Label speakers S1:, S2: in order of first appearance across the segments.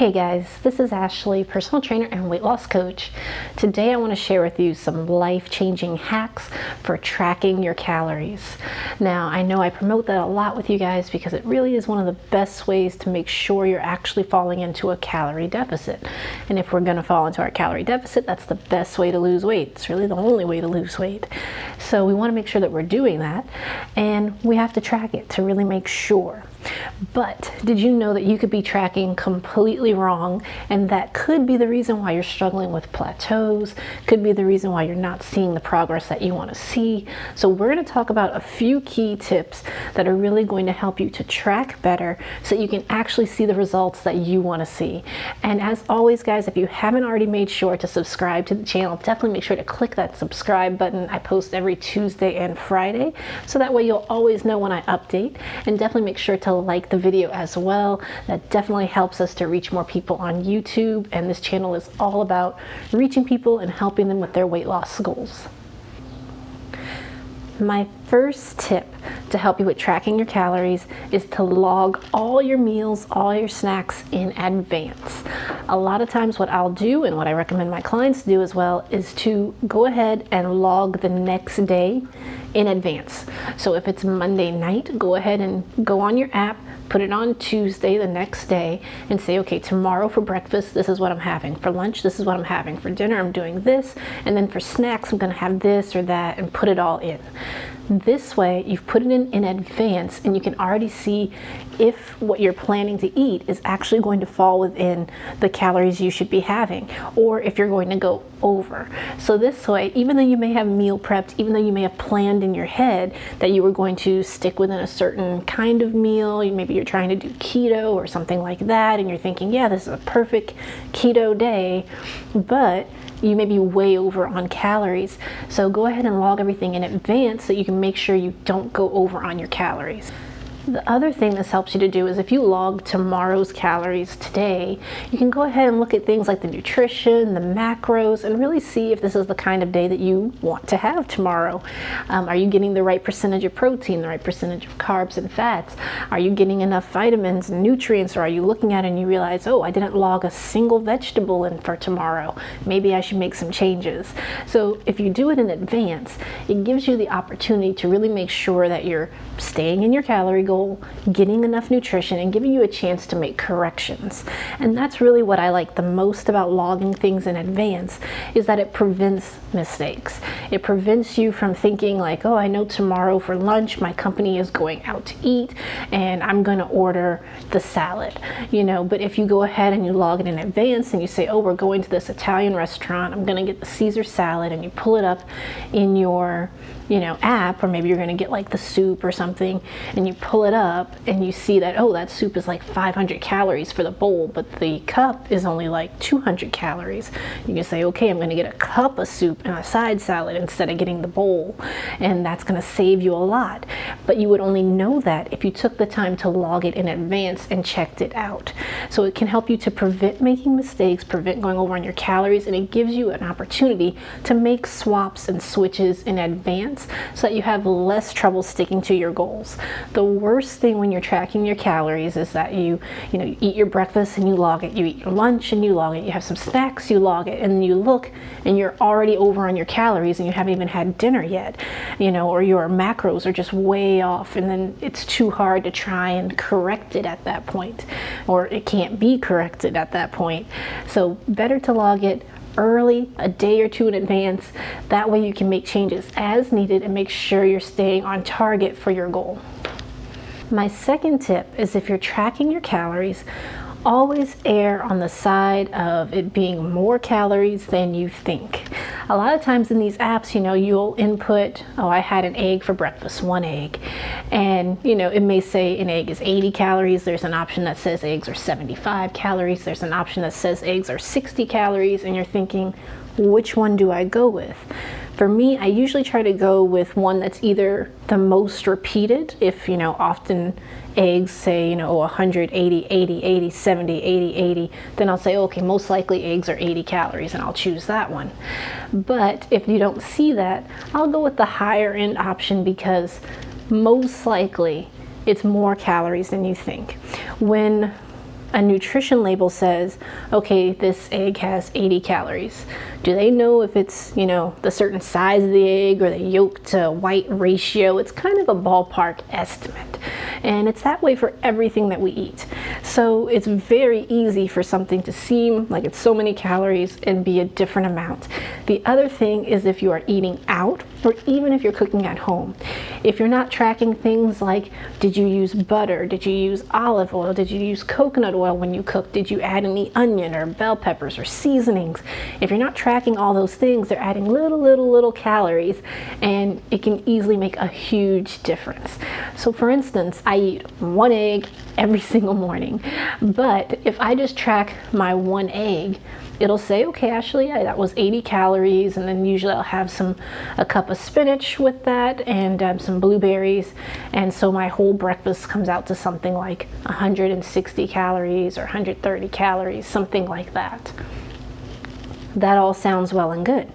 S1: Hey guys, this is Ashley, personal trainer and weight loss coach. Today I want to share with you some life-changing hacks for tracking your calories. Now, I know I promote that a lot with you guys because it really is one of the best ways to make sure you're actually falling into a calorie deficit. And if we're going to fall into our calorie deficit, that's the best way to lose weight. It's really the only way to lose weight. So we want to make sure that we're doing that, and we have to track it to really make sure. But did you know that you could be tracking completely wrong, and that could be the reason why you're struggling with plateaus, could be the reason why you're not seeing the progress that you want to see. So we're going to talk about a few key tips that are really going to help you to track better so that you can actually see the results that you want to see. And as always guys, if you haven't already made sure to subscribe to the channel, definitely make sure to click that subscribe button. I post every Tuesday and Friday, so that way you'll always know when I update, and definitely make sure to like the video as well. That definitely helps us to reach more people on YouTube, and this channel is all about reaching people and helping them with their weight loss goals. My first tip to help you with tracking your calories is to log all your meals, all your snacks in advance. A lot of times what I'll do, and what I recommend my clients do as well, is to go ahead and log the next day in advance. So if it's Monday night, go ahead and go on your app, put it on Tuesday, the next day, and say, okay, tomorrow for breakfast, this is what I'm having. For lunch, this is what I'm having. For dinner, I'm doing this. And then for snacks, I'm gonna have this or that, and put it all in. This way, you've put it in advance, and you can already see if what you're planning to eat is actually going to fall within the calories you should be having, or if you're going to go over. So this way, even though you may have meal prepped, even though you may have planned in your head that you were going to stick within a certain kind of meal, maybe you're trying to do keto or something like that, and you're thinking, yeah, this is a perfect keto day, but you may be way over on calories. So go ahead and log everything in advance so you can make sure you don't go over on your calories. The other thing this helps you to do is if you log tomorrow's calories today, you can go ahead and look at things like the nutrition, the macros, and really see if this is the kind of day that you want to have tomorrow. Are you getting the right percentage of protein, the right percentage of carbs and fats? Are you getting enough vitamins and nutrients, or are you looking at it and you realize, oh, I didn't log a single vegetable in for tomorrow. Maybe I should make some changes. So if you do it in advance, it gives you the opportunity to really make sure that you're staying in your calorie goal, getting enough nutrition, and giving you a chance to make corrections. And that's really what I like the most about logging things in advance, is that it prevents mistakes. It prevents you from thinking like, oh, I know tomorrow for lunch my company is going out to eat and I'm going to order the salad, you know. But if you go ahead and you log it in advance and you say, oh, we're going to this Italian restaurant, I'm going to get the Caesar salad, and you pull it up in your app, or maybe you're going to get like the soup or something, and you pull it up and you see that, oh, that soup is like 500 calories for the bowl, but the cup is only like 200 calories. You can say, okay, I'm going to get a cup of soup and a side salad instead of getting the bowl, and that's going to save you a lot. But you would only know that if you took the time to log it in advance and checked it out. So it can help you to prevent making mistakes, prevent going over on your calories, and it gives you an opportunity to make swaps and switches in advance so that you have less trouble sticking to your goals. The worst thing when you're tracking your calories is that you eat your breakfast and you log it, you eat your lunch and you log it, you have some snacks, you log it, and then you look and you're already over on your calories and you haven't even had dinner yet, or your macros are just way off, and then it's too hard to try and correct it at that point, or it can't be corrected at that point. So better to log it early, a day or two in advance. That way you can make changes as needed and make sure you're staying on target for your goal. My second tip is, if you're tracking your calories, always err on the side of it being more calories than you think. A lot of times in these apps, you'll input, oh, I had an egg for breakfast, 1 egg. And, it may say an egg is 80 calories. There's an option that says eggs are 75 calories. There's an option that says eggs are 60 calories. And you're thinking, which one do I go with? For me, I usually try to go with one that's either the most repeated. If, often eggs say, 100, 80, 80, 80, 70, 80, 80, then I'll say, okay, most likely eggs are 80 calories, and I'll choose that one. But if you don't see that, I'll go with the higher end option, because most likely it's more calories than you think. When a nutrition label says, okay, this egg has 80 calories. Do they know if it's, you know, the certain size of the egg or the yolk to white ratio? It's kind of a ballpark estimate. And it's that way for everything that we eat. So it's very easy for something to seem like it's so many calories and be a different amount. The other thing is if you are eating out, or even if you're cooking at home. If you're not tracking things like, did you use butter? Did you use olive oil? Did you use coconut oil when you cook? Did you add any onion or bell peppers or seasonings? If you're not tracking all those things, they're adding little calories, and it can easily make a huge difference. So for instance, I eat 1 egg every single morning, but if I just track my 1 egg, it'll say, okay, Ashley, that was 80 calories, and then usually I'll have a cup of spinach with that and some blueberries, and so my whole breakfast comes out to something like 160 calories or 130 calories, something like that. That all sounds well and good,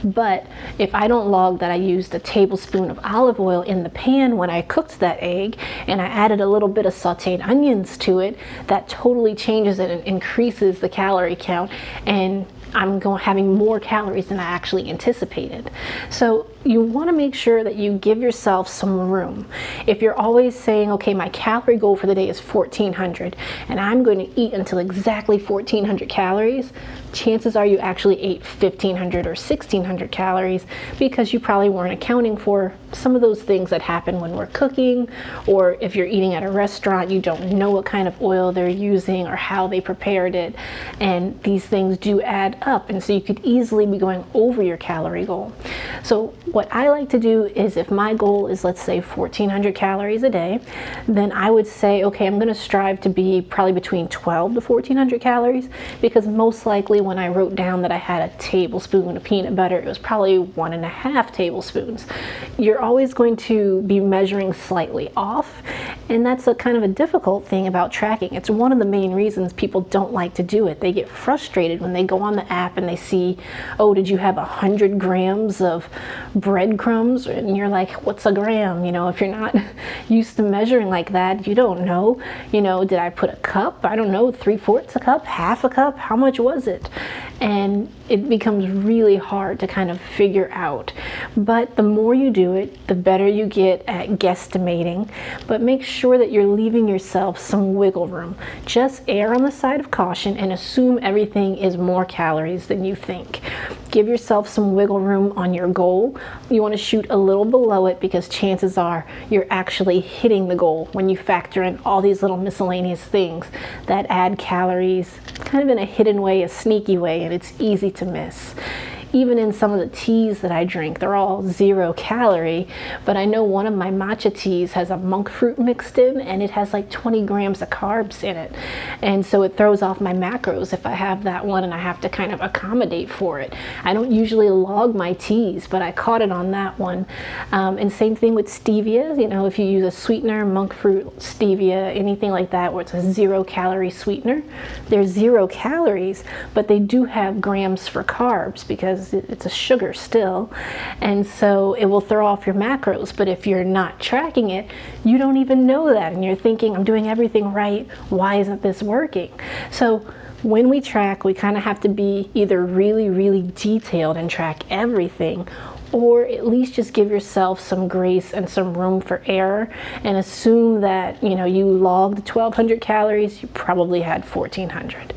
S1: but if I don't log that I used a tablespoon of olive oil in the pan when I cooked that egg, and I added a little bit of sauteed onions to it, that totally changes it and increases the calorie count, and I'm having more calories than I actually anticipated. So you want to make sure that you give yourself some room. If you're always saying, okay, my calorie goal for the day is 1,400 and I'm going to eat until exactly 1,400 calories, chances are you actually ate 1,500 or 1,600 calories because you probably weren't accounting for some of those things that happen when we're cooking, or if you're eating at a restaurant, you don't know what kind of oil they're using or how they prepared it, and these things do add up, and so you could easily be going over your calorie goal. So what I like to do is, if my goal is, let's say, 1,400 calories a day, then I would say, okay, I'm going to strive to be probably between 12 to 1,400 calories, because most likely when I wrote down that I had a tablespoon of peanut butter, it was probably 1.5 tablespoons. You're always going to be measuring slightly off, and that's a kind of a difficult thing about tracking. It's one of the main reasons people don't like to do it. They get frustrated when they go on the app and they see, oh, did you have 100 grams of breadcrumbs? And you're like, what's a gram? You know, if you're not used to measuring like that, you don't know. You know, did I put a cup? I don't know, 3/4 a cup, half a cup? How much was it? And it becomes really hard to kind of figure out. But the more you do it, the better you get at guesstimating. But make sure that you're leaving yourself some wiggle room. Just err on the side of caution and assume everything is more calories than you think. Give yourself some wiggle room on your goal. You want to shoot a little below it, because chances are you're actually hitting the goal when you factor in all these little miscellaneous things that add calories kind of in a hidden way, a sneaky way, and it's easy to miss. Even in some of the teas that I drink, they're all 0 calorie, but I know one of my matcha teas has a monk fruit mixed in, and it has like 20 grams of carbs in it. And so it throws off my macros if I have that one and I have to kind of accommodate for it. I don't usually log my teas, but I caught it on that one. And same thing with stevia. You know, if you use a sweetener, monk fruit, stevia, anything like that, where it's a 0 calorie sweetener, they're 0 calories, but they do have grams for carbs because it's a sugar still, and so it will throw off your macros. But if you're not tracking it, you don't even know that, and you're thinking, I'm doing everything right, why isn't this working? So when we track, we kind of have to be either really detailed and track everything, or at least just give yourself some grace and some room for error, and assume that, you know, you logged 1,200 calories, you probably had 1,400.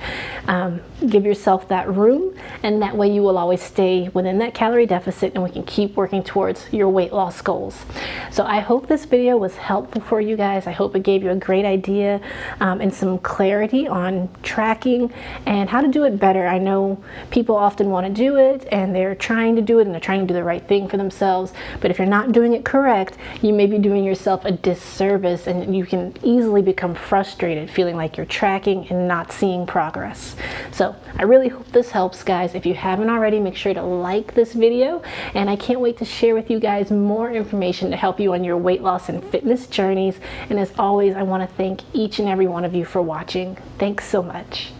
S1: Give yourself that room, and that way you will always stay within that calorie deficit, and we can keep working towards your weight loss goals. So I hope this video was helpful for you guys. I hope it gave you a great idea and some clarity on tracking and how to do it better. I know people often want to do it, and they're trying to do it, and they're trying to do the right thing for themselves, but if you're not doing it correct, you may be doing yourself a disservice, and you can easily become frustrated feeling like you're tracking and not seeing progress. So I really hope this helps, guys. If you haven't already, make sure to like this video, and I can't wait to share with you guys more information to help you on your weight loss and fitness journeys. And as always, I want to thank each and every one of you for watching. Thanks so much.